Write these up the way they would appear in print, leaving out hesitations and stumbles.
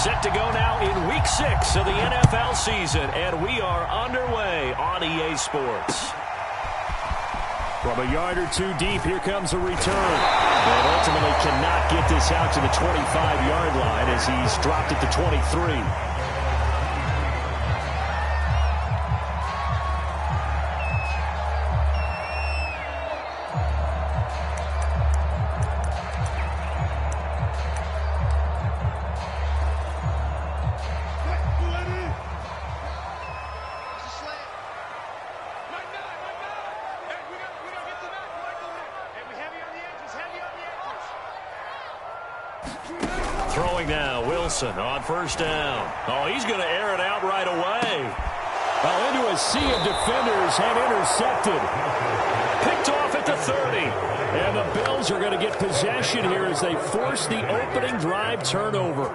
Set to go now in Week 6 of the NFL season, and we are underway on EA Sports. From a yard or two deep, here comes a return. And ultimately cannot get this out to the 25-yard line as he's dropped at the 23. Throwing now, Wilson on first down. Oh, he's going to air it out right away. Well, into a sea of defenders and intercepted. Picked off at the 30. And the Bills are going to get possession here as they force the opening drive turnover.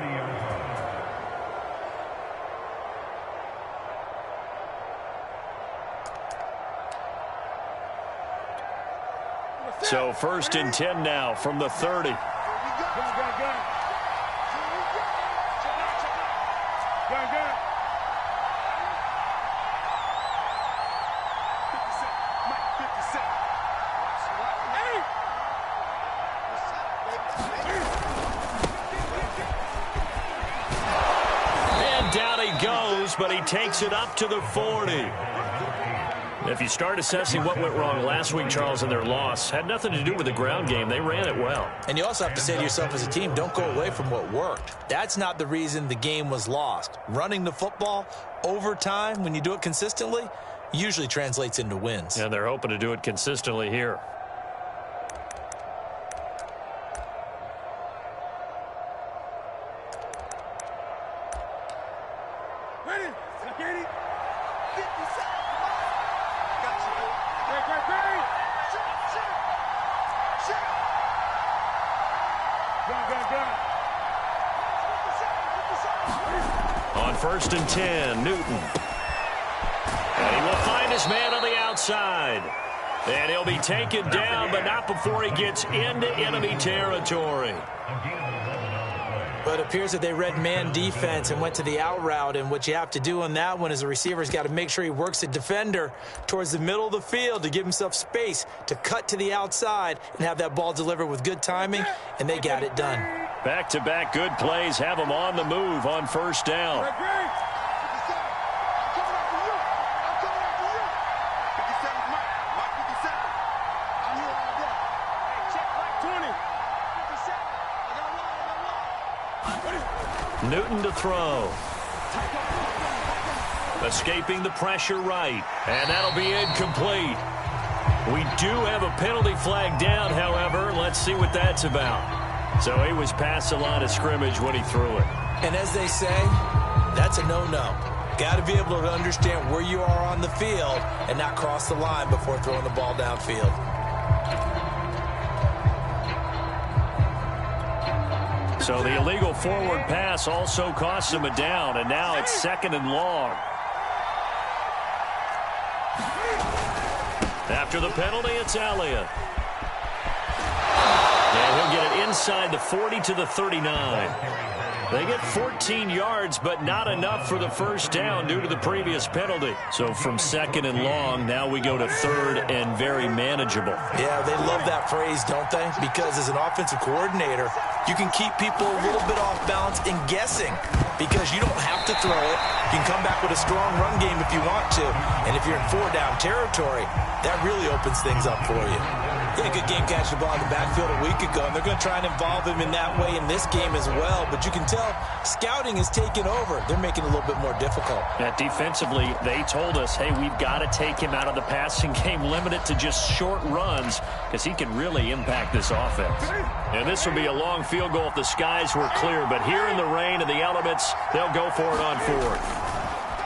So 1st and 10 now from the 30. And down he goes, but he takes it up to the 40. If you start assessing what went wrong last week, Charles, in their loss, had nothing to do with the ground game. They ran it well. And you also have to say to yourself as a team, don't go away from what worked. That's not the reason the game was lost. Running the football over time, when you do it consistently, usually translates into wins. And they're hoping to do it consistently here. On 1st and 10, Newton. And he will find his man on the outside. And he'll be taken down, but not before he gets into enemy territory. But it appears that they read man defense and went to the out route. And what you have to do on that one is the receiver's got to make sure he works the defender towards the middle of the field to give himself space to cut to the outside and have that ball delivered with good timing, and they got it done. Back-to-back good plays have him on the move on 1st down. Newton to throw. Escaping the pressure right. And that'll be incomplete. We do have a penalty flag down, however. Let's see what that's about. So he was past the line of scrimmage when he threw it. And as they say, that's a no-no. Got to be able to understand where you are on the field and not cross the line before throwing the ball downfield. So the illegal forward pass also cost him a down, and now it's 2nd and long. After the penalty, it's Elliott. And he'll get it inside the 40 to the 39. They get 14 yards, but not enough for the 1st down due to the previous penalty. So from 2nd and long, now we go to 3rd and very manageable. Yeah, they love that phrase, don't they? Because as an offensive coordinator, you can keep people a little bit off balance and guessing because you don't have to throw it. You can come back with a strong run game if you want to. And if you're in 4-down territory, that really opens things up for you. Yeah, good game catching the ball in the backfield a week ago, and they're going to try and involve him in that way in this game as well. But you can tell scouting is taking over. They're making it a little bit more difficult. Yeah, defensively, they told us, hey, we've got to take him out of the passing game, limit it to just short runs because he can really impact this offense. And this will be a long field goal if the skies were clear. But here in the rain and the elements, they'll go for it on 4th.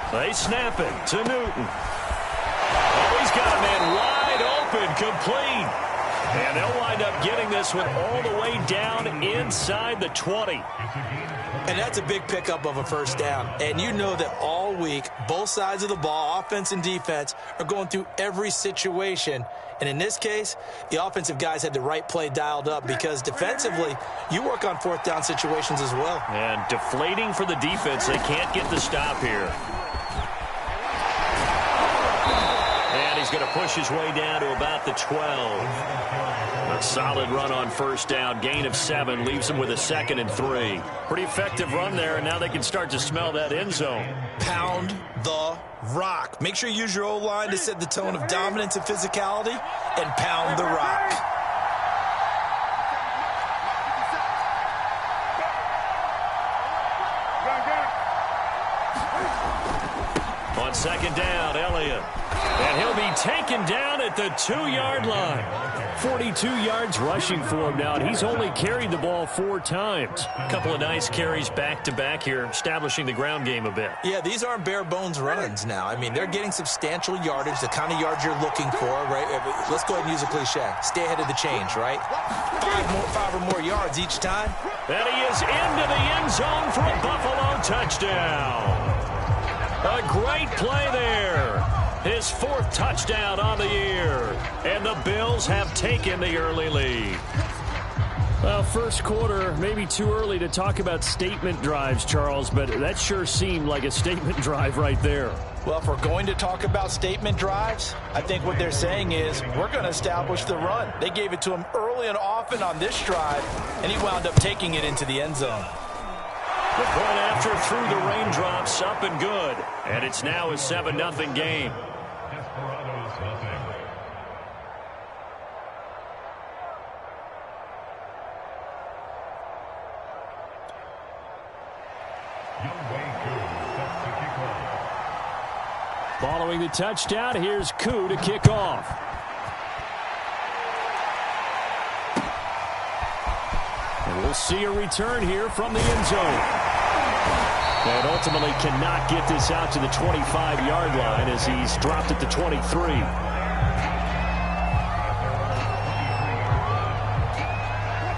They snap it to Newton. Oh, he's got a man wide open, complete. And they'll wind up getting this one all the way down inside the 20. And that's a big pickup of a first down. And you know that all week, both sides of the ball, offense and defense, are going through every situation. And in this case, the offensive guys had the right play dialed up because defensively, you work on fourth down situations as well. And deflating for the defense. They can't get the stop here. And he's going to push his way down to about the 12. A solid run on first down. Gain of 7 leaves him with a 2nd and 3. Pretty effective run there, and now they can start to smell that end zone. Pound the rock. Make sure you use your O-line to set the tone of dominance and physicality, and pound the rock. On second down, Elliott. And he'll be taken down at the 2-yard line. 42 yards rushing for him now, and he's only carried the ball 4 times. A couple of nice carries back-to-back here, establishing the ground game a bit. Yeah, these aren't bare-bones runs now. I mean, they're getting substantial yardage, the kind of yards you're looking for, right? Let's go ahead and use a cliche. Stay ahead of the change, right? 5 or more yards each time. And he is into the end zone for a Buffalo touchdown. A great play there. His 4th touchdown on the year. And the Bills have taken the early lead. Well, first quarter, maybe too early to talk about statement drives, Charles, but that sure seemed like a statement drive right there. Well, if we're going to talk about statement drives, I think what they're saying is we're going to establish the run. They gave it to him early and often on this drive, and he wound up taking it into the end zone. The point after through the raindrops, up and good. And it's now a 7-0 game. Following the touchdown, here's Koo to kick off. And we'll see a return here from the end zone. And ultimately cannot get this out to the 25-yard line as he's dropped at the 23.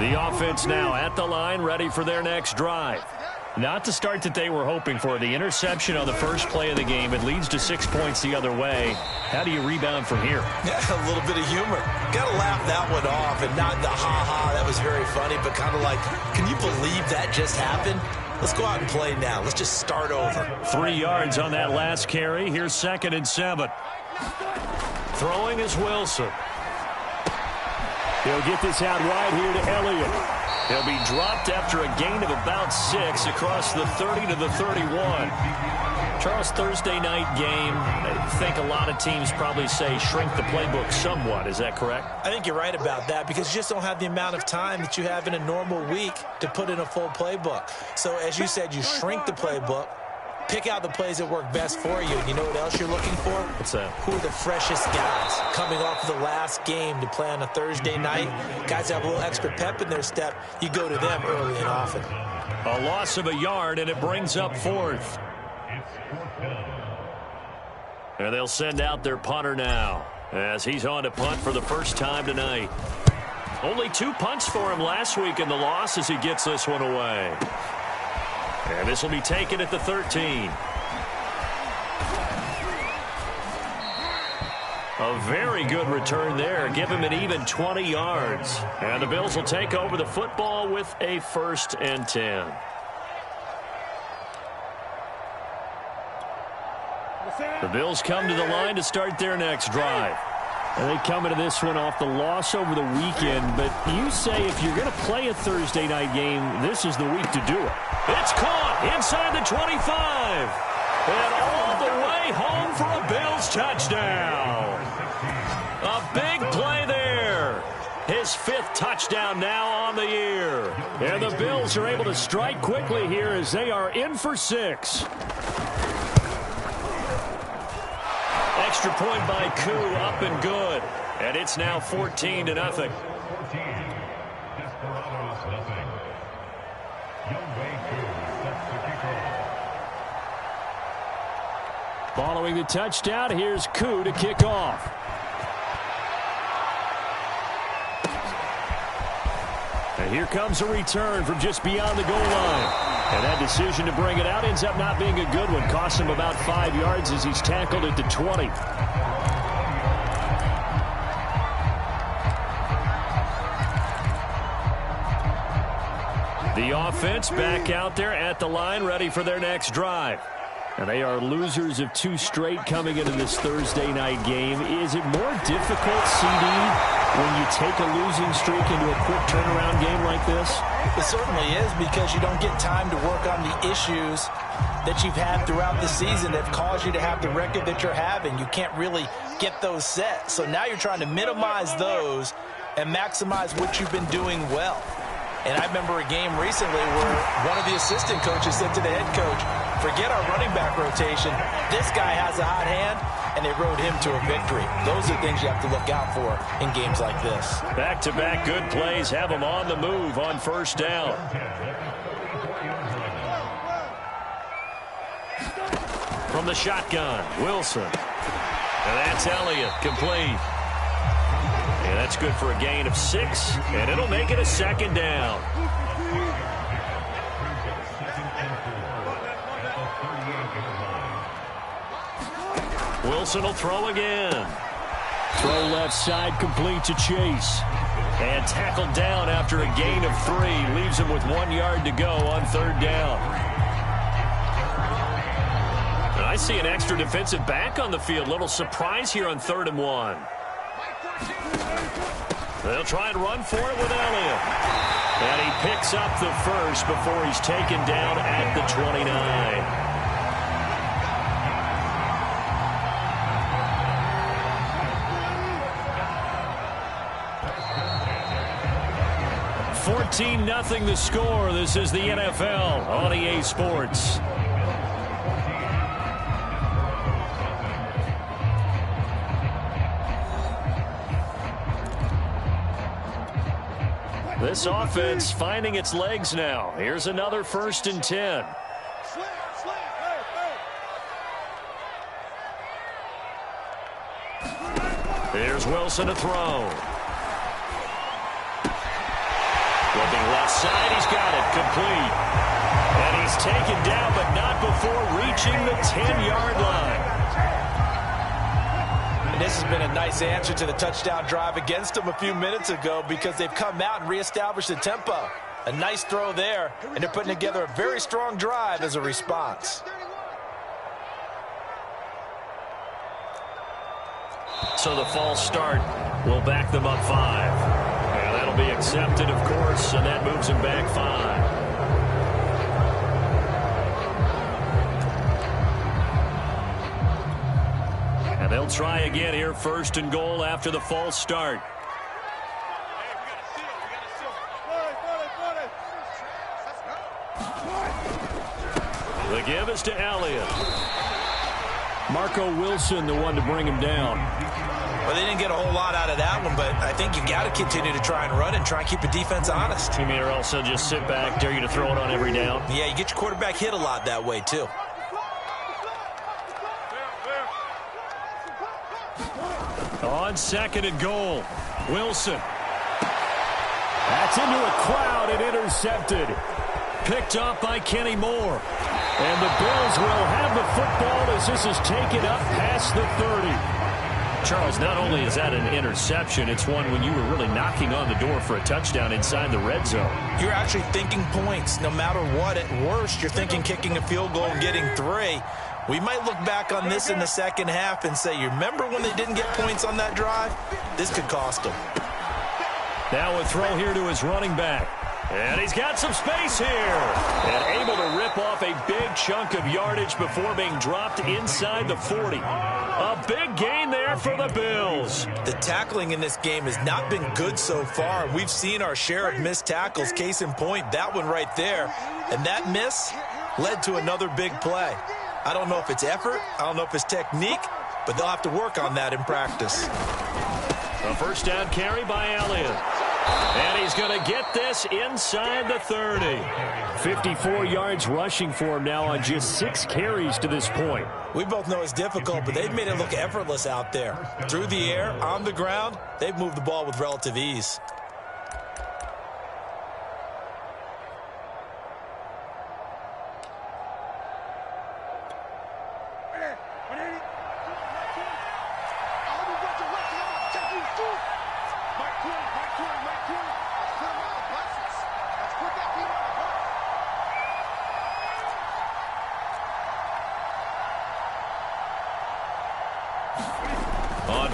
The offense now at the line, ready for their next drive. Not the start that they were hoping for. The interception on the first play of the game. It leads to 6 points the other way. How do you rebound from here? Yeah, a little bit of humor. Got to laugh that one off, and not the ha-ha, that was very funny, but kind of like, can you believe that just happened? Let's go out and play now. Let's just start over. 3 yards on that last carry. Here's 2nd and 7. Throwing is Wilson. He'll get this out wide here to Elliott. He'll be dropped after a gain of about 6 across the 30 to the 31. Charles, Thursday night game, I think a lot of teams probably say shrink the playbook somewhat. Is that correct? I think you're right about that because you just don't have the amount of time that you have in a normal week to put in a full playbook. So as you said, you shrink the playbook, pick out the plays that work best for you. You know what else you're looking for? What's that? Who are the freshest guys coming off of the last game to play on a Thursday night? Guys that have a little extra pep in their step. You go to them early and often. A loss of a yard, and it brings up 4th. And they'll send out their punter now as he's on to punt for the first time tonight. Only 2 punts for him last week in the loss as he gets this one away. And this will be taken at the 13. A very good return there. Give him an even 20 yards. And the Bills will take over the football with a 1st and 10. The Bills come to the line to start their next drive. And they come into this one off the loss over the weekend. But you say if you're going to play a Thursday night game, this is the week to do it. It's caught inside the 25. And all the way home for a Bills touchdown. A big play there. His 5th touchdown now on the year. And the Bills are able to strike quickly here as they are in for 6. Extra point by Koo, up and good. And it's now 14-0. Following the touchdown, here's Koo to kick off. And here comes a return from just beyond the goal line. And that decision to bring it out ends up not being a good one. Costs him about 5 yards as he's tackled at the 20. The offense back out there at the line, ready for their next drive. And they are losers of 2 straight coming into this Thursday night game. Is it more difficult, CD, when you take a losing streak into a quick turnaround game like this? It certainly is, because you don't get time to work on the issues that you've had throughout the season that caused you to have the record that you're having. You can't really get those set. So now you're trying to minimize those and maximize what you've been doing well. And I remember a game recently where one of the assistant coaches said to the head coach, forget our running back rotation. This guy has a hot hand, and they rode him to a victory. Those are things you have to look out for in games like this. Back-to-back good plays have them on the move on first down. From the shotgun, Wilson. And that's Elliott, complete. And that's good for a gain of 6, and it'll make it a second down. Wilson will throw again. Throw left side, complete to Chase. And tackled down after a gain of 3. Leaves him with 1 yard to go on third down. And I see an extra defensive back on the field. Little surprise here on 3rd and 1. They'll try and run for it with Elliott. And he picks up the first before he's taken down at the 29. 14-0 the score. This is the NFL on EA Sports. This offense finding its legs now. Here's another 1st and 10. Here's Wilson to throw. Looking left side, he's got it, complete. And he's taken down, but not before reaching the 10-yard line. And this has been a nice answer to the touchdown drive against them a few minutes ago, because they've come out and reestablished the tempo. A nice throw there, and they're putting together a very strong drive as a response. So the false start will back them up 5. And that'll be accepted, of course, and that moves him back 5. And they'll try again here, 1st and goal after the false start. The give is to Elliott. Marco Wilson, the one to bring him down. Well, they didn't get a whole lot out of that one, but I think you got to continue to try and run and try and keep the defense honest. You mean, or also just sit back, dare you to throw it on every down? Yeah, you get your quarterback hit a lot that way, too. On 2nd and goal, Wilson. That's into a crowd and intercepted. Picked up by Kenny Moore. And the Bills will have the football as this is taken up past the 30. Charles, not only is that an interception, it's one when you were really knocking on the door for a touchdown inside the red zone. You're actually thinking points. No matter what, at worst, you're thinking kicking a field goal and getting 3. We might look back on this in the second half and say, you remember when they didn't get points on that drive? This could cost them. Now a throw here to his running back. And he's got some space here. And able to rip off a big chunk of yardage before being dropped inside the 40. A big gain there for the Bills. The tackling in this game has not been good so far. We've seen our share of missed tackles. Case in point, that one right there. And that miss led to another big play. I don't know if it's effort. I don't know if it's technique. But they'll have to work on that in practice. A 1st down carry by Elliott. And he's going to get this inside the 30. 54 yards rushing for him now on just 6 carries to this point. We both know it's difficult, but they've made it look effortless out there. Through the air, on the ground, they've moved the ball with relative ease.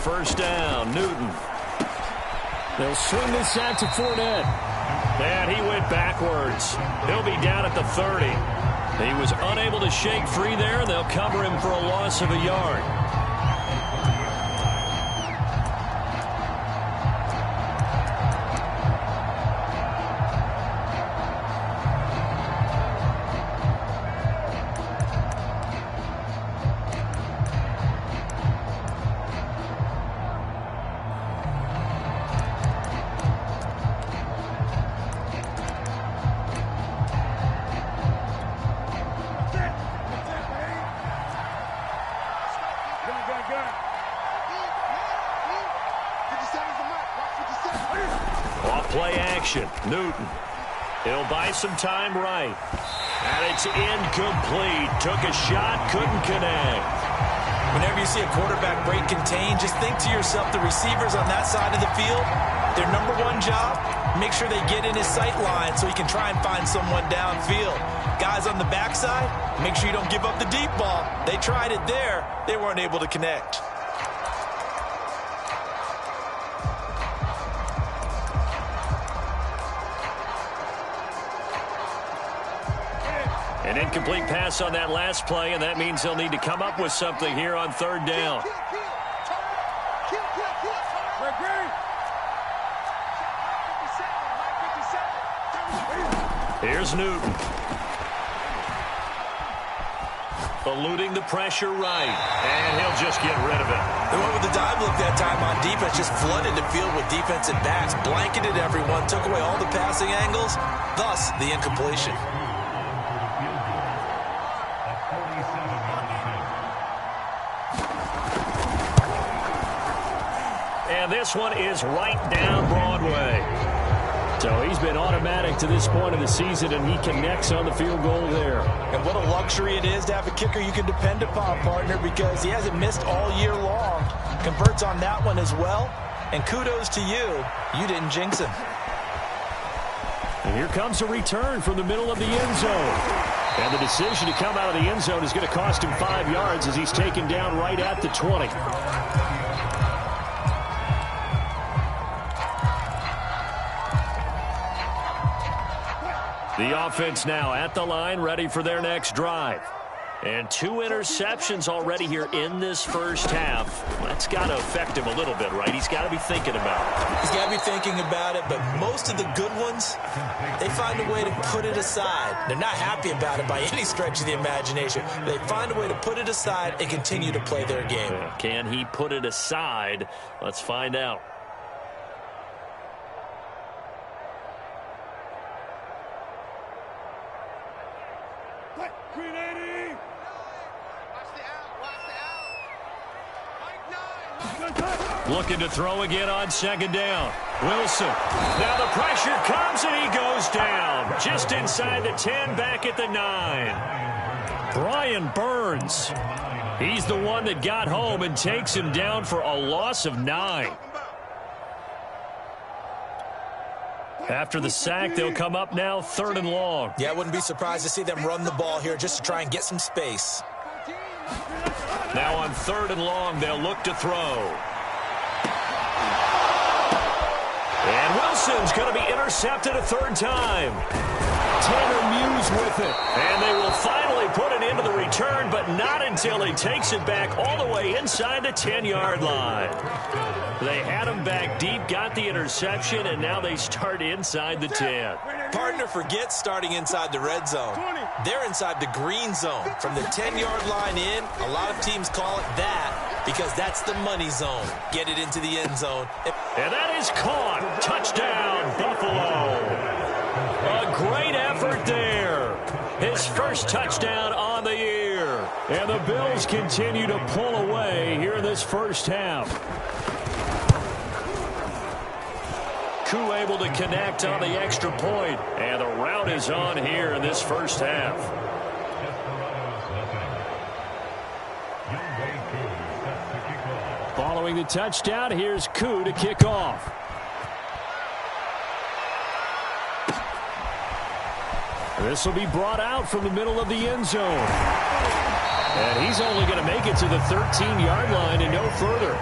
first down. Newton. They'll swing this out to Fournette. And he went backwards. He'll be down at the 30. He was unable to shake free there. They'll cover him for a loss of a yard. Play action. Newton. He'll buy some time right. And it's incomplete. Took a shot, couldn't connect. Whenever you see a quarterback break contain, just think to yourself, the receivers on that side of the field, their number one job, make sure they get in his sight line so he can try and find someone downfield. Guys on the backside, make sure you don't give up the deep ball. They tried it there. They weren't able to connect. An incomplete pass on that last play, and that means they'll need to come up with something here on third down. Here's Newton. Eluding the pressure right, and he'll just get rid of it. They went with the dive look that time on defense, just flooded the field with defensive backs, blanketed everyone, took away all the passing angles, thus the incompletion. And this one is right down Broadway. So he's been automatic to this point of the season, and he connects on the field goal there. And what a luxury it is to have a kicker you can depend upon, partner, because he hasn't missed all year long. Converts on that one as well. And kudos to you. You didn't jinx him. And here comes a return from the middle of the end zone. And the decision to come out of the end zone is going to cost him 5 yards as he's taken down right at the 20. The offense now at the line, ready for their next drive. And 2 interceptions already here in this first half. That's got to affect him a little bit, right? He's got to be thinking about it. He's got to be thinking about it, but most of the good ones, they find a way to put it aside. They're not happy about it by any stretch of the imagination. They find a way to put it aside and continue to play their game. Can he put it aside? Let's find out. Looking to throw again on second down. Wilson. Now the pressure comes and he goes down. Just inside the 10, back at the 9. Brian Burns. He's the one that got home and takes him down for a loss of 9. After the sack, they'll come up now 3rd and long. Yeah, I wouldn't be surprised to see them run the ball here just to try and get some space. Now on 3rd and long, they'll look to throw. And Wilson's going to be intercepted a 3rd time. Tanner Muse with it. And they will finally put it into the return, but not until he takes it back all the way inside the 10-yard line. They had him back deep, got the interception, and now they start inside the 10. Partner forgets starting inside the red zone. They're inside the green zone. From the 10-yard line in, a lot of teams call it that because that's the money zone. Get it into the end zone. And that is caught. Touchdown, Buffalo. A great effort there. His first touchdown on the year. And the Bills continue to pull away here in this first half. Koo able to connect on the extra point. And the route is on here in this first half. Following the touchdown, here's Koo to kick off. This will be brought out from the middle of the end zone. And he's only going to make it to the 13-yard line and no further.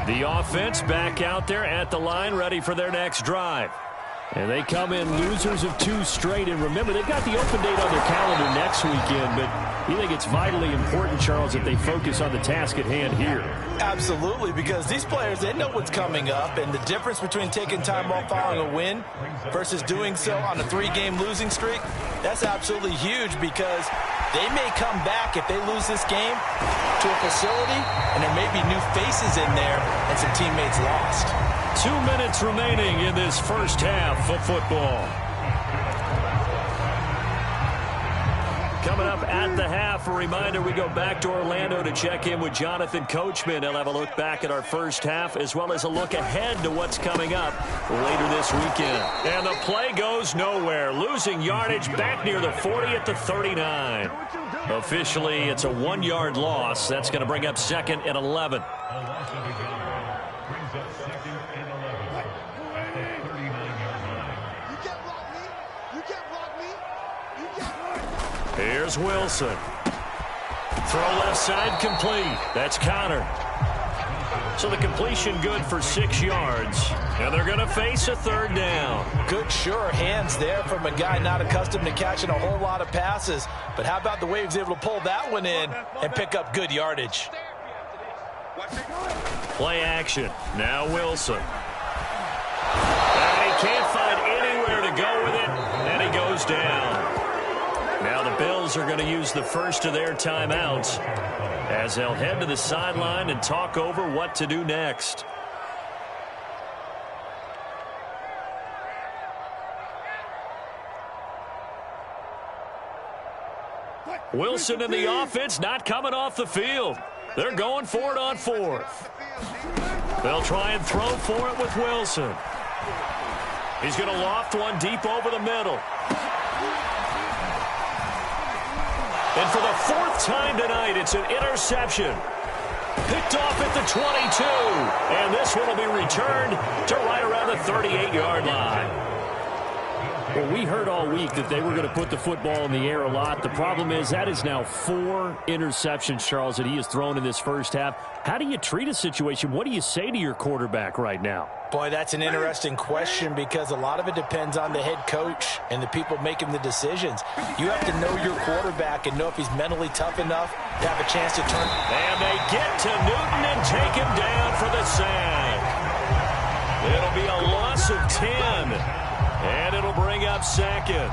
The offense back out there at the line, ready for their next drive. And they come in losers of 2 straight. And remember, they've got the open date on their calendar next weekend. But you think it's vitally important, Charles, that they focus on the task at hand here? Absolutely, because these players, they know what's coming up. And the difference between taking time off following a win versus doing so on a 3-game losing streak, that's absolutely huge, because they may come back if they lose this game to a facility, and there may be new faces in there and some teammates lost. 2 minutes remaining in this first half of football. Coming up at the half, a reminder, we go back to Orlando to check in with Jonathan Coachman. He'll have a look back at our first half, as well as a look ahead to what's coming up later this weekend. And the play goes nowhere, losing yardage back near the 40 at the 39. Officially, it's a 1-yard loss. That's going to bring up 2nd and 11. Here's Wilson. Throw left side complete. That's countered. So the completion good for 6 yards. And they're going to face a 3rd down. Good, sure hands there from a guy not accustomed to catching a whole lot of passes. But how about the way he was able to pull that one in and pick up good yardage? Play action. Now Wilson. And he can't find anywhere to go with it. And he goes down. Now the Bills are going to use the first of their timeouts as they'll head to the sideline and talk over what to do next. Wilson and the offense not coming off the field. They're going for it on 4th. They'll try and throw for it with Wilson. He's going to loft one deep over the middle. And for the 4th time tonight, it's an interception. Picked off at the 22. And this one will be returned to right around the 38-yard line. Well, we heard all week that they were going to put the football in the air a lot. The problem is that is now 4 interceptions, Charles, that he has thrown in this first half. How do you treat a situation? What do you say to your quarterback right now? Boy, that's an interesting question, because a lot of it depends on the head coach and the people making the decisions. You have to know your quarterback and know if he's mentally tough enough to have a chance to turn. And they get to Newton and take him down for the sack. It'll be a loss of 10. And it'll bring up 2nd.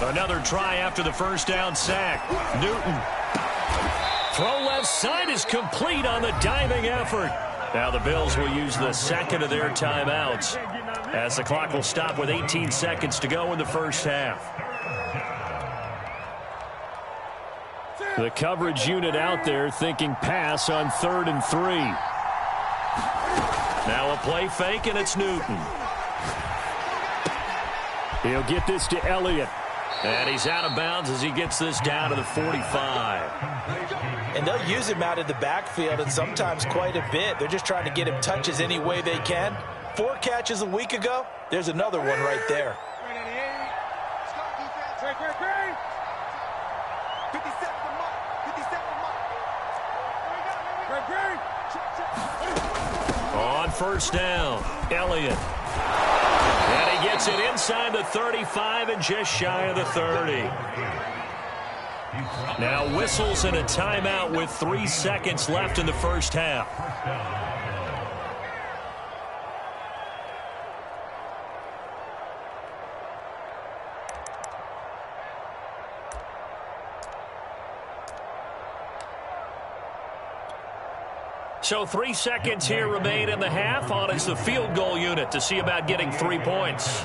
Another try after the first down sack. Newton. Throw left side is complete on the diving effort. Now the Bills will use the 2nd of their timeouts as the clock will stop with 18 seconds to go in the first half. The coverage unit out there thinking pass on 3rd and 3. Now a play fake, and it's Newton. He'll get this to Elliott. And he's out of bounds as he gets this down to the 45. And they'll use him out of the backfield, and sometimes quite a bit. They're just trying to get him touches any way they can. 4 catches a week ago. There's another one right there. On first down, Elliott. And he gets it inside the 35 and just shy of the 30. Now whistles and a timeout with 3 seconds left in the first half. So 3 seconds here remain in the half. On is the field goal unit to see about getting 3 points.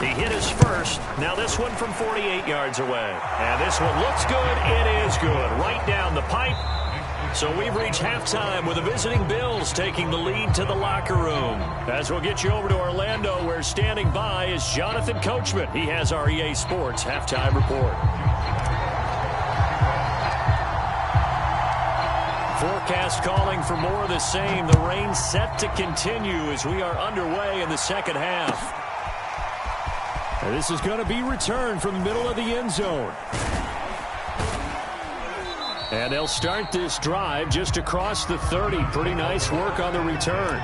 He hit his first. Now this one from 48 yards away. And this one looks good. It is good. Right down the pipe. So we've reached halftime with the visiting Bills taking the lead to the locker room. As we'll get you over to Orlando, where standing by is Jonathan Coachman. He has our EA Sports halftime report. Forecast calling for more of the same. The rain set to continue as we are underway in the second half. And this is going to be returned from the middle of the end zone. And they'll start this drive just across the 30. Pretty nice work on the return.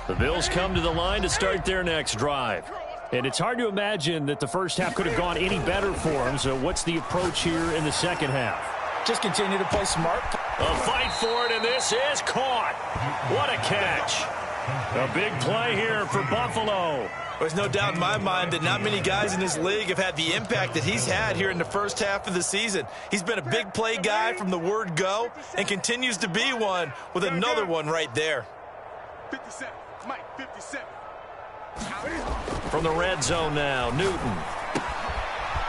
The Bills come to the line to start their next drive. And it's hard to imagine that the first half could have gone any better for them. So what's the approach here in the second half? Just continue to play smart. A fight for it, and this is caught. What a catch. A big play here for Buffalo. There's no doubt in my mind that not many guys in this league have had the impact that he's had here in the first half of the season. He's been a big play guy from the word go and continues to be one with another one right there. 57, Mike, 57. From the red zone now, Newton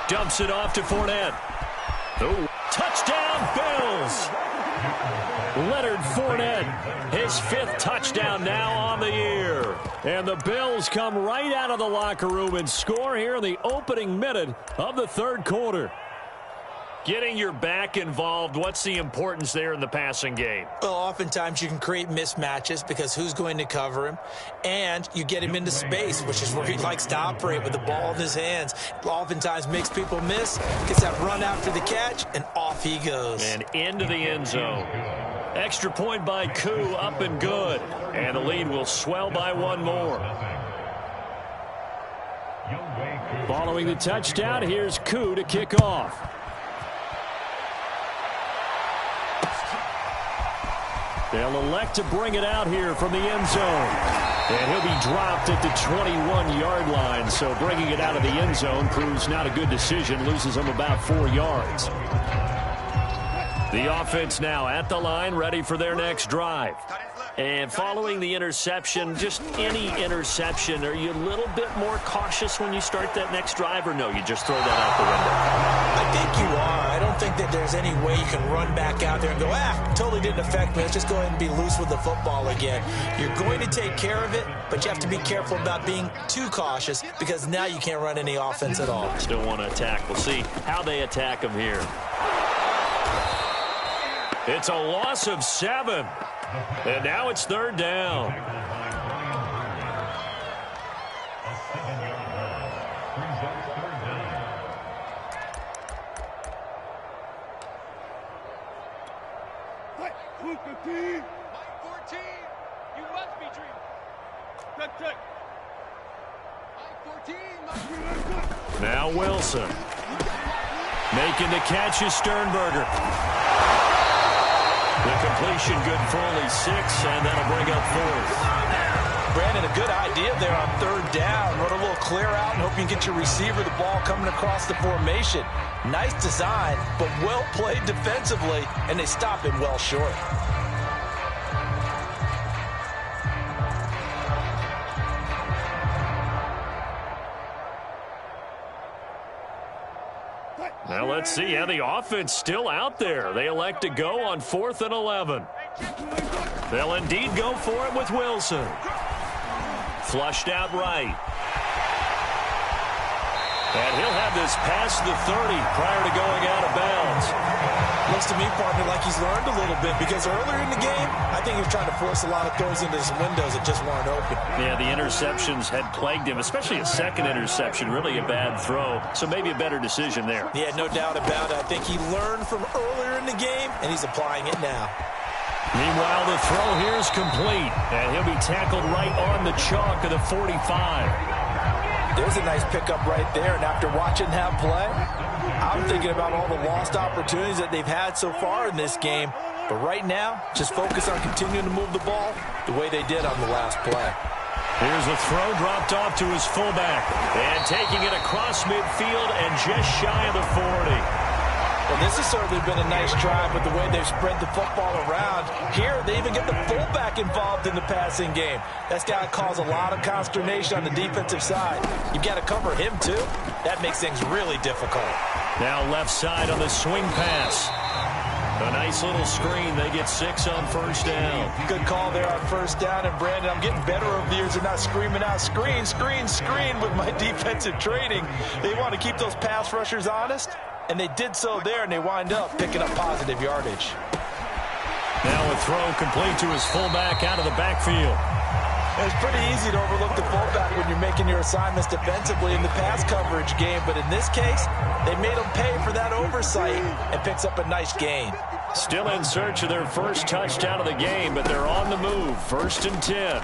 dumps it off to Fournette. Oh, touchdown, Bills! Leonard Fournette, his 5th touchdown now on the year. And the Bills come right out of the locker room and score here in the opening minute of the third quarter. Getting your back involved, what's the importance there in the passing game? Well, oftentimes you can create mismatches because who's going to cover him? And you get him into space, which is where he likes to operate with the ball in his hands. Oftentimes makes people miss, gets that run after the catch, and off he goes. And into the end zone. Extra point by Koo, up and good. And the lead will swell by one more. Following the touchdown, here's Koo to kick off. They'll elect to bring it out here from the end zone. And he'll be dropped at the 21-yard line. So bringing it out of the end zone proves not a good decision. Loses him about 4 yards. The offense now at the line, ready for their next drive. And following the interception, just any interception, are you a little bit more cautious when you start that next drive, or no, you just throw that out the window? I think you are. I don't think that there's any way you can run back out there and go, totally didn't affect me. Let's just go ahead and be loose with the football again. You're going to take care of it, but you have to be careful about being too cautious because now you can't run any offense at all. Still want to attack. We'll see how they attack him here. It's a loss of 7. And now it's third down. Mike 14, you must be dreaming. Check. Mike 14, Now Wilson. Making the catch is Sternberger. The completion good for only 6, and that'll bring up 4th. Brandon, a good idea there on third down. Run a little clear out and hope you can get your receiver the ball coming across the formation. Nice design, but well played defensively, and they stop him well short. Now let's see how the offense still out there. They elect to go on 4th and 11. They'll indeed go for it with Wilson. Flushed out right. And he'll have this past the 30 prior to going out of bounds. Looks to me, partner, like he's learned a little bit because earlier in the game, I think he was trying to force a lot of throws into some windows that just weren't open. Yeah, the interceptions had plagued him, especially a second interception, really a bad throw. So maybe a better decision there. Yeah, no doubt about it. I think he learned from earlier in the game, and he's applying it now. Meanwhile, the throw here is complete, and he'll be tackled right on the chalk of the 45. There's a nice pickup right there, and after watching that play, I'm thinking about all the lost opportunities that they've had so far in this game. But right now, just focus on continuing to move the ball the way they did on the last play. Here's the throw dropped off to his fullback, and taking it across midfield and just shy of the 40. Well, this has certainly been a nice drive with the way they've spread the football around. Here, they even get the fullback involved in the passing game. That's got to cause a lot of consternation on the defensive side. You've got to cover him, too. That makes things really difficult. Now left side on the swing pass. A nice little screen. They get 6 on first down. Good call there on first down. And, Brandon, I'm getting better over the years of not screaming out, screen, screen, screen with my defensive training. They want to keep those pass rushers honest, and they did so there, and they wind up picking up positive yardage. Now a throw complete to his fullback out of the backfield. It's pretty easy to overlook the fullback when you're making your assignments defensively in the pass coverage game, but in this case, they made him pay for that oversight and picks up a nice gain. Still in search of their first touchdown of the game, but they're on the move. 1st and 10.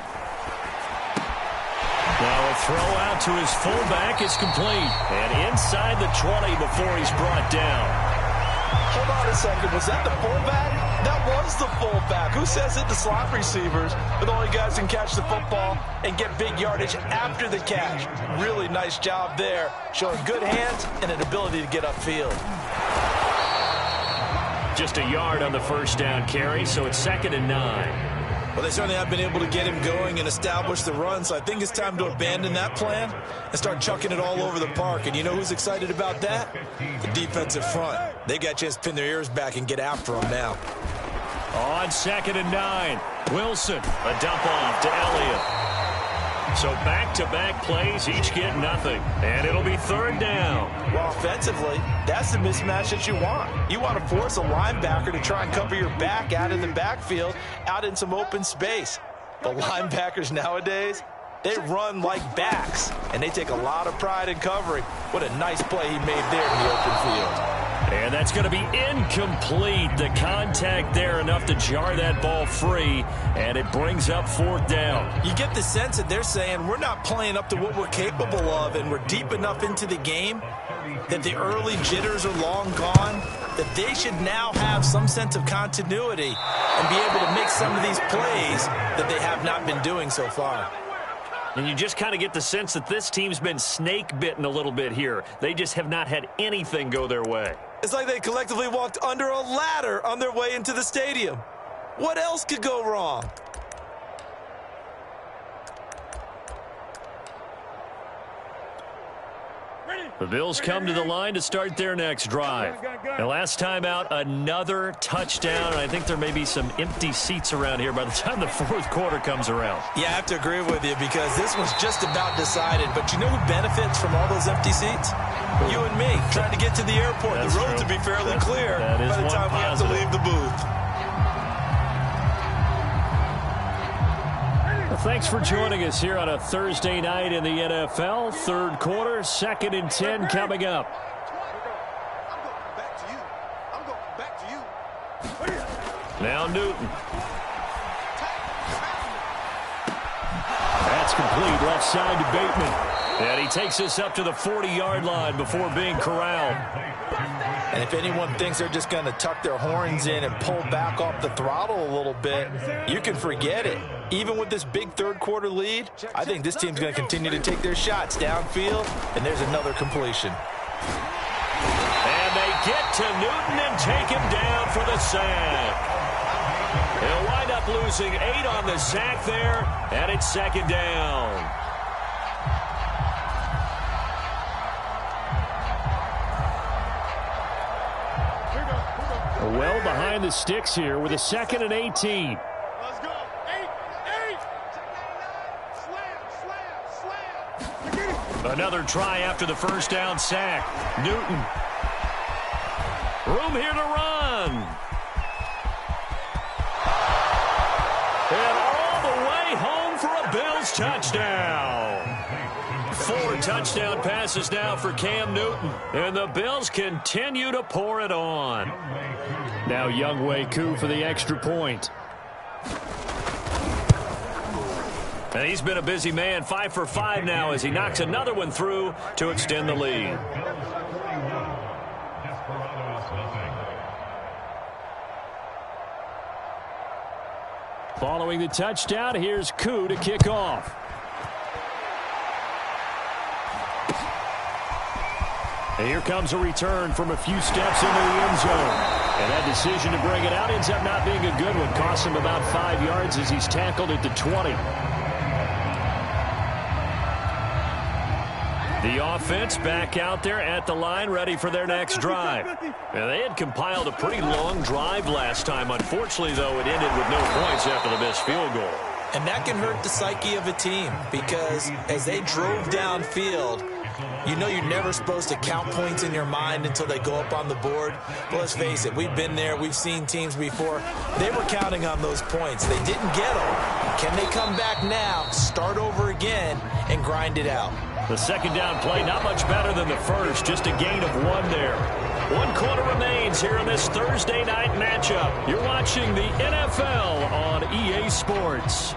Now a throw out to his fullback is complete. And inside the 20 before he's brought down. Hold on a second. Was that the fullback? That was the fullback. Who says it to slot receivers? But the only guys can catch the football and get big yardage after the catch. Really nice job there. Showing good hands and an ability to get upfield. Just a yard on the first down carry, so it's 2nd and 9. Well, they certainly have been able to get him going and establish the run, so I think it's time to abandon that plan and start chucking it all over the park. And you know who's excited about that? The defensive front. They got a chance to pin their ears back and get after him now. On 2nd and 9, Wilson, a dump off to Elliott. So back-to-back plays, each get nothing. And it'll be 3rd down. Well, offensively, that's the mismatch that you want. You want to force a linebacker to try and cover your back out in the backfield, out in some open space. The linebackers nowadays, they run like backs, and they take a lot of pride in covering. What a nice play he made there in the open field. And that's going to be incomplete. The contact there enough to jar that ball free, and it brings up 4th down. You get the sense that they're saying we're not playing up to what we're capable of, and we're deep enough into the game that the early jitters are long gone, that they should now have some sense of continuity and be able to make some of these plays that they have not been doing so far. And you just kind of get the sense that this team's been snake-bitten a little bit here. They just have not had anything go their way. It's like they collectively walked under a ladder on their way into the stadium. What else could go wrong? The Bills come to the line to start their next drive. The last time out, another touchdown, and I think there may be some empty seats around here by the time the 4th quarter comes around. Yeah, I have to agree with you because this was just about decided. But you know who benefits from all those empty seats? You and me, trying to get to the airport. That's the road true. to be fairly clear by the time we have to leave the booth. Well, thanks for joining us here on a Thursday night in the NFL. 3rd quarter, 2nd and 10 coming up. I'm going back to you. Now Newton. That's complete, left side to Bateman. And he takes us up to the 40-yard line before being corralled. And if anyone thinks they're just going to tuck their horns in and pull back off the throttle a little bit, you can forget it. Even with this big 3rd quarter lead, I think this team's going to continue to take their shots downfield, and there's another completion. And they get to Newton and take him down for the sack. He'll wind up losing 8 on the sack there, and it's 2nd down. Well behind the sticks here with a 2nd and 18. Let's go. 8. Slam. Another try after the first down sack. Newton. Room here to run. And all the way home for a Bills touchdown. 4 touchdown passes now for Cam Newton. And the Bills continue to pour it on. Now Younghoe Koo for the extra point. And he's been a busy man, 5 for 5 now as he knocks another one through to extend the lead. Following the touchdown, here's Koo to kick off. And here comes a return from a few steps into the end zone. And that decision to bring it out ends up not being a good one. Costs him about 5 yards as he's tackled at the 20. The offense back out there at the line, ready for their next drive. Now, they had compiled a pretty long drive last time. Unfortunately, though, it ended with no points after the missed field goal. And that can hurt the psyche of a team because as they drove downfield, you know you're never supposed to count points in your mind until they go up on the board. But let's face it, we've been there. We've seen teams before. They were counting on those points. They didn't get them. Can they come back now, start over again, and grind it out? The second down play, not much better than the first, just a gain of 1 there. 1 quarter remains here in this Thursday night matchup. You're watching the NFL on EA Sports.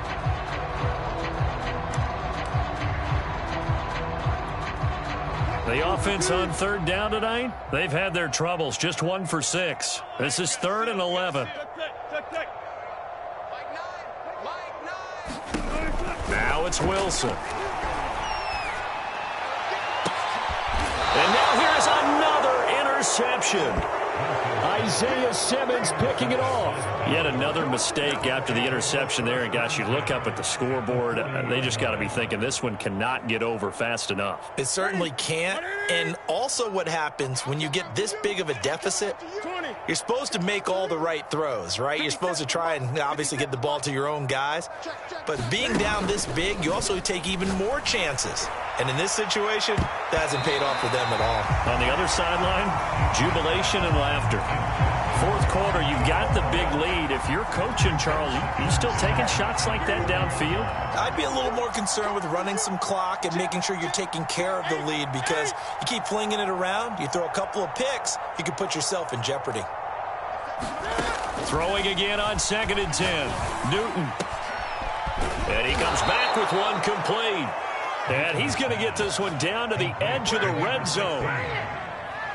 The offense on third down tonight, they've had their troubles, just 1 for 6. This is 3rd and 11. Now it's Wilson. And now here's another interception. Isaiah Simmons picking it off. Yet another mistake after the interception there. And, gosh, you look up at the scoreboard, they just got to be thinking this one cannot get over fast enough. It certainly can't. And also what happens when you get this big of a deficit, you're supposed to make all the right throws, right? You're supposed to try and obviously get the ball to your own guys. But being down this big, you also take even more chances. And in this situation, that hasn't paid off for them at all. On the other sideline, jubilation and laughter. 4th quarter, you've got the big lead. If you're coaching, Charles, you still taking shots like that downfield? I'd be a little more concerned with running some clock and making sure you're taking care of the lead because you keep flinging it around, you throw a couple of picks, you can put yourself in jeopardy. Throwing again on 2nd and 10. Newton. And he comes back with 1 complete. And he's going to get this one down to the edge of the red zone.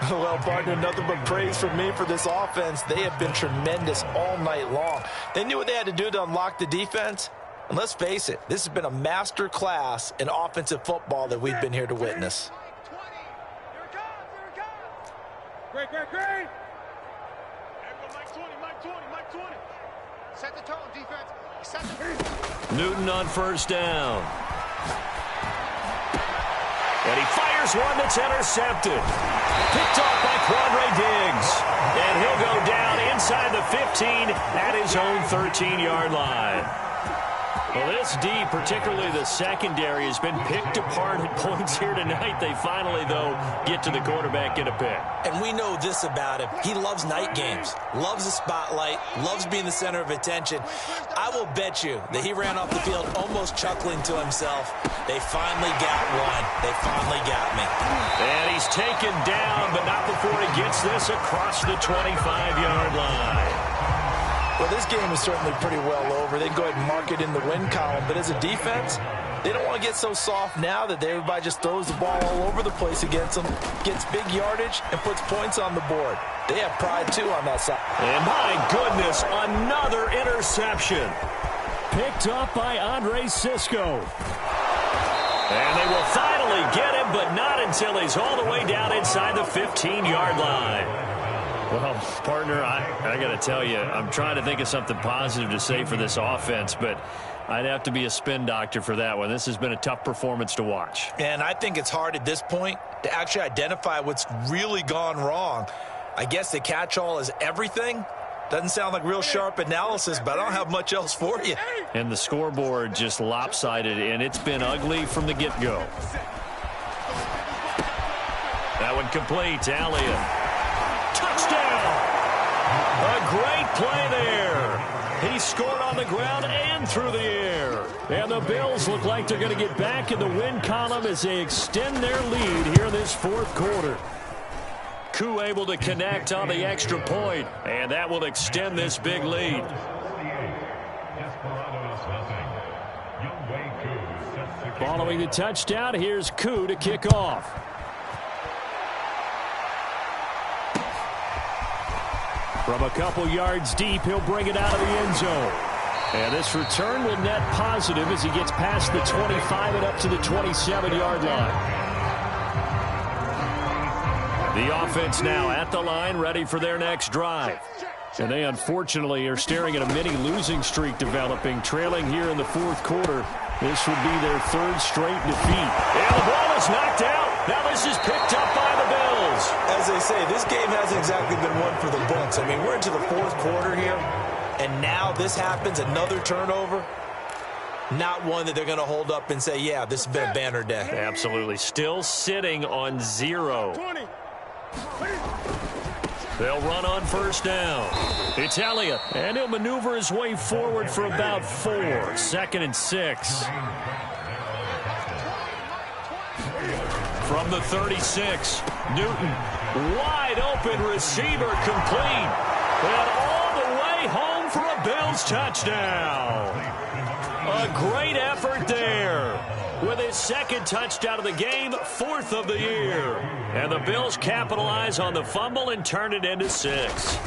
Well, partner, nothing but praise from me for this offense. They have been tremendous all night long. They knew what they had to do to unlock the defense. And let's face it, this has been a master class in offensive football that we've been here to witness. Great. Mike 20. Set the tone, defense. Set the Newton on 1st down. And he fires one that's intercepted. Picked off by Quandre Diggs. And he'll go down inside the 15 at his own 13-yard line. Well, this D, particularly the secondary, has been picked apart at points here tonight. They finally, though, get to the quarterback in a pick. And we know this about him. He loves night games, loves the spotlight, loves being the center of attention. I will bet you that he ran off the field almost chuckling to himself. They finally got one. They finally got me. And he's taken down, but not before he gets this across the 25-yard line. Well, this game is certainly pretty well over. They can go ahead and mark it in the win column. But as a defense, they don't want to get so soft now that everybody just throws the ball all over the place against them, gets big yardage, and puts points on the board. They have pride, too, on that side. And my goodness, another interception. Picked up by Andre Sisco. And they will finally get him, but not until he's all the way down inside the 15-yard line. Well, partner, I got to tell you, I'm trying to think of something positive to say for this offense, but I'd have to be a spin doctor for that one. This has been a tough performance to watch. And I think it's hard at this point to actually identify what's really gone wrong. I guess the catch-all is everything. Doesn't sound like real sharp analysis, but I don't have much else for you. And the scoreboard just lopsided, and it's been ugly from the get-go. That one complete to Elliott. Touchdown! A great play there. He scored on the ground and through the air. And the Bills look like they're going to get back in the win column as they extend their lead here in this 4th quarter. Koo able to connect on the extra point, and that will extend this big lead. Following the touchdown, here's Koo to kick off. From a couple yards deep, he'll bring it out of the end zone. And this return will net positive as he gets past the 25 and up to the 27-yard line. The offense now at the line, ready for their next drive. And they unfortunately are staring at a mini losing streak developing, trailing here in the 4th quarter. This would be their 3rd straight defeat. And the ball is knocked out. exactly been one for the books. I mean, we're into the fourth quarter here, and now this happens, another turnover. Not one that they're going to hold up and say, yeah, this has been a banner day. Absolutely. Still sitting on 0. They'll run on first down. It's Elliott, and he'll maneuver his way forward for about 4. 2nd and 6. From the 36, Newton, wide open receiver, complete. And all the way home for a Bills touchdown. A great effort there. With his 2nd touchdown of the game, 4th of the year. And the Bills capitalize on the fumble and turn it into 6.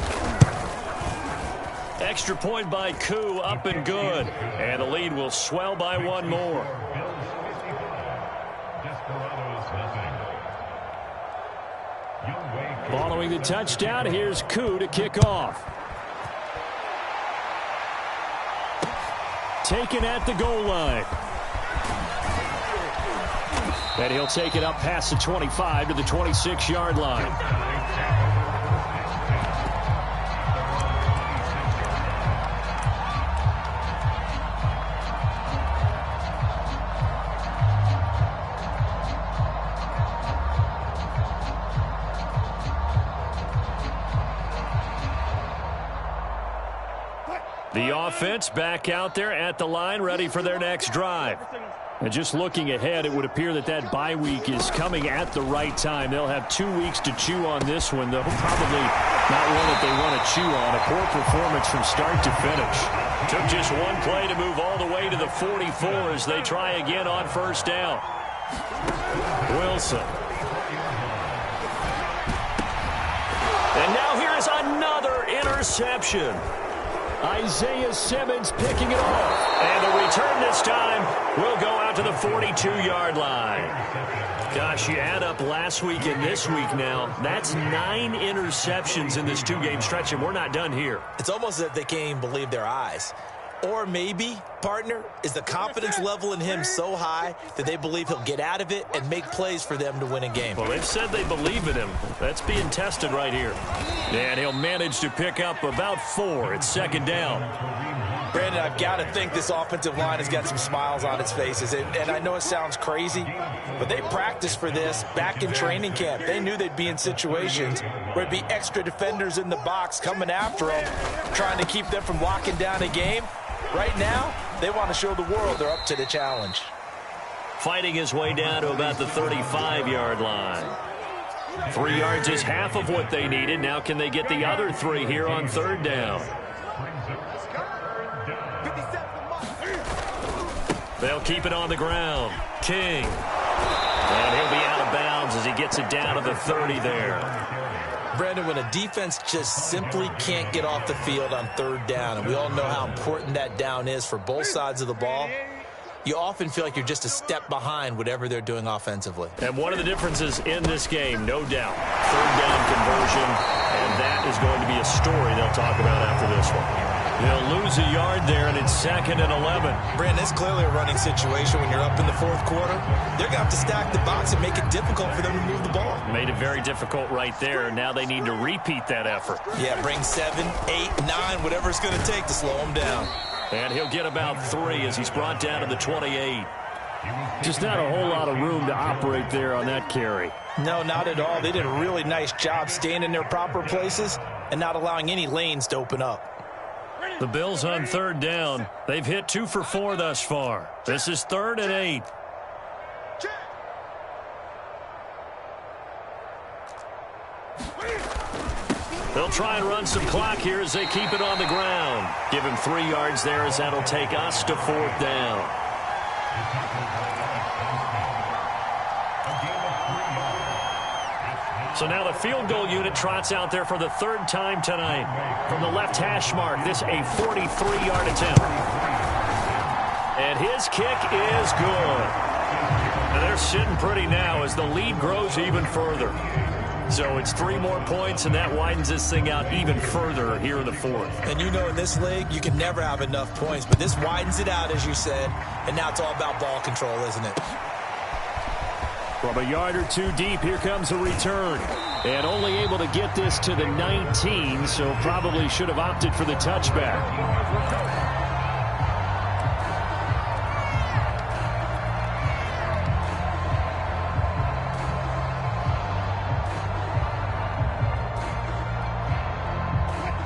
Extra point by Koo, up and good. And the lead will swell by 1 more. Following the touchdown, here's Koo to kick off. Taken at the goal line. And he'll take it up past the 25 to the 26-yard line. The offense back out there at the line, ready for their next drive. And just looking ahead, it would appear that that bye week is coming at the right time. They'll have 2 weeks to chew on this one, though probably not one that they want to chew on. A poor performance from start to finish. Took just one play to move all the way to the 44 as they try again on first down. Wilson. And now here's another interception. Isaiah Simmons picking it off. And the return this time will go out to the 42-yard line. Gosh, you add up last week and this week now. That's 9 interceptions in this 2-game stretch, and we're not done here. It's almost as if they can't even believe their eyes. Or maybe, partner, is the confidence level in him so high that they believe he'll get out of it and make plays for them to win a game. Well, they've said they believe in him. That's being tested right here. And he'll manage to pick up about 4. It's 2nd down. Brandon, I've got to think this offensive line has got some smiles on its faces. And I know it sounds crazy, but they practiced for this back in training camp. They knew they'd be in situations where it'd be extra defenders in the box coming after them, trying to keep them from locking down a game. Right now, they want to show the world they're up to the challenge. Fighting his way down to about the 35-yard line. 3 yards is half of what they needed. Now can they get the other 3 here on 3rd down? They'll keep it on the ground. King. And he'll be out of bounds as he gets it down to the 30 there. Brandon, when a defense just simply can't get off the field on 3rd down, and we all know how important that down is for both sides of the ball, you often feel like you're just a step behind whatever they're doing offensively. And one of the differences in this game, no doubt, 3rd down conversion, and that is going to be a story they'll talk about after this one. They'll lose a yard there, and it's 2nd and 11. Brandon, it's clearly a running situation when you're up in the 4th quarter. They're going to have to stack the box and make it difficult for them to move the ball. Made it very difficult right there. Now they need to repeat that effort. Yeah, bring 7, 8, 9, whatever it's going to take to slow them down. And he'll get about 3 as he's brought down to the 28. Just not a whole lot of room to operate there on that carry. No, not at all. They did a really nice job staying in their proper places and not allowing any lanes to open up. The Bills on 3rd down. They've hit 2 for 4 thus far. This is 3rd and 8. They'll try and run some clock here as they keep it on the ground. Give him 3 yards there as that'll take us to 4th down. So now the field goal unit trots out there for the 3rd time tonight. From the left hash mark, this a 43-yard attempt. And his kick is good. And they're sitting pretty now as the lead grows even further. So it's 3 more points, and that widens this thing out even further here in the 4th. And you know in this league, you can never have enough points, but this widens it out, as you said, and now it's all about ball control, isn't it? From a yard or two deep, here comes a return. And only able to get this to the 19, so probably should have opted for the touchback.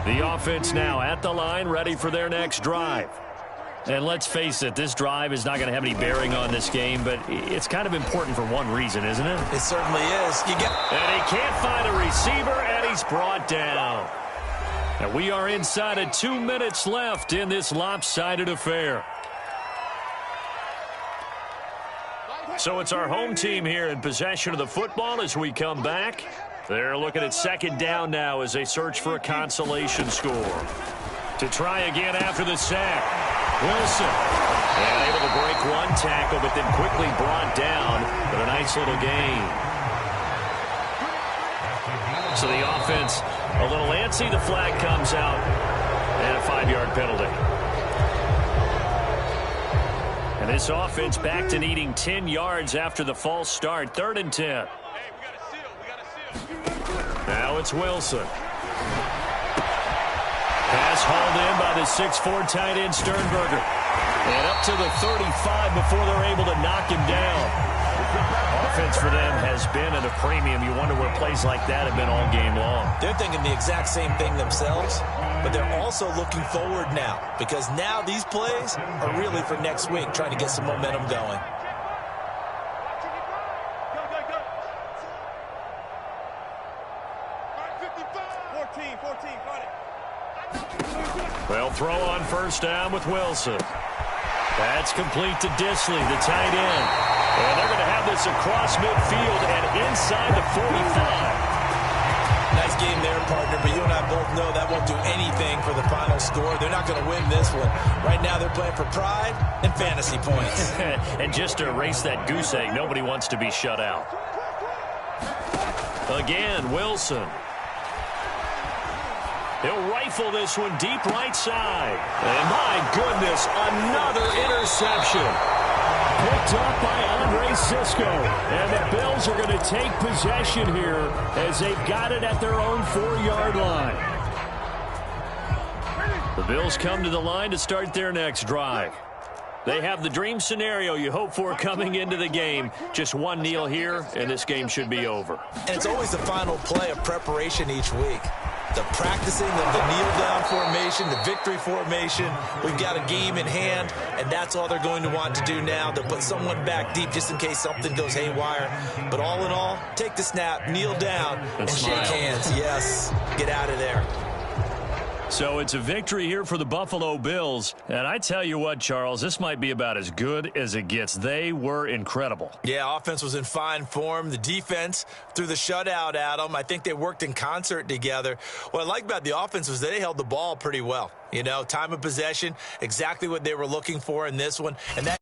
The offense now at the line, ready for their next drive. And let's face it, this drive is not going to have any bearing on this game, but it's kind of important for one reason, isn't it? It certainly is. And he can't find a receiver, and he's brought down. And we are inside of 2 minutes left in this lopsided affair. So it's our home team here in possession of the football as we come back. They're looking at second down now as they search for a consolation score. To try again after the sack. Wilson. And able to break one tackle, but then quickly brought down with a nice little gain. So the offense a little antsy. The flag comes out. And a 5-yard penalty. And this offense back to needing 10 yards after the false start. 3rd and 10. Now it's Wilson. Pass hauled in by the 6'4" tight end Sternberger. And up to the 35 before they're able to knock him down. Offense for them has been at a premium. You wonder where plays like that have been all game long. They're thinking the exact same thing themselves, but they're also looking forward now because now these plays are really for next week, trying to get some momentum going. Well, throw on first down with Wilson. That's complete to Disley, the tight end. And they're going to have this across midfield and inside the 45. Nice game there, partner, but you and I both know that won't do anything for the final score. They're not going to win this one. Right now they're playing for pride and fantasy points. And just to erase that goose egg, nobody wants to be shut out. Again, Wilson. He'll rifle this one deep right side. And my goodness, another interception. Picked up by Andre Sisco. And the Bills are going to take possession here as they've got it at their own 4-yard line. The Bills come to the line to start their next drive. They have the dream scenario you hope for coming into the game. Just one kneel here, and this game should be over. And it's always the final play of preparation each week. The practicing of the kneel-down formation, the victory formation. We've got a game in hand, and that's all they're going to want to do now. They'll put someone back deep just in case something goes haywire. But all in all, take the snap, kneel down, and shake hands. Yes, get out of there. So it's a victory here for the Buffalo Bills. And I tell you what, Charles, this might be about as good as it gets. They were incredible. Yeah, offense was in fine form. The defense threw the shutout at them. I think they worked in concert together. What I like about the offense was they held the ball pretty well. You know, time of possession, exactly what they were looking for in this one. And that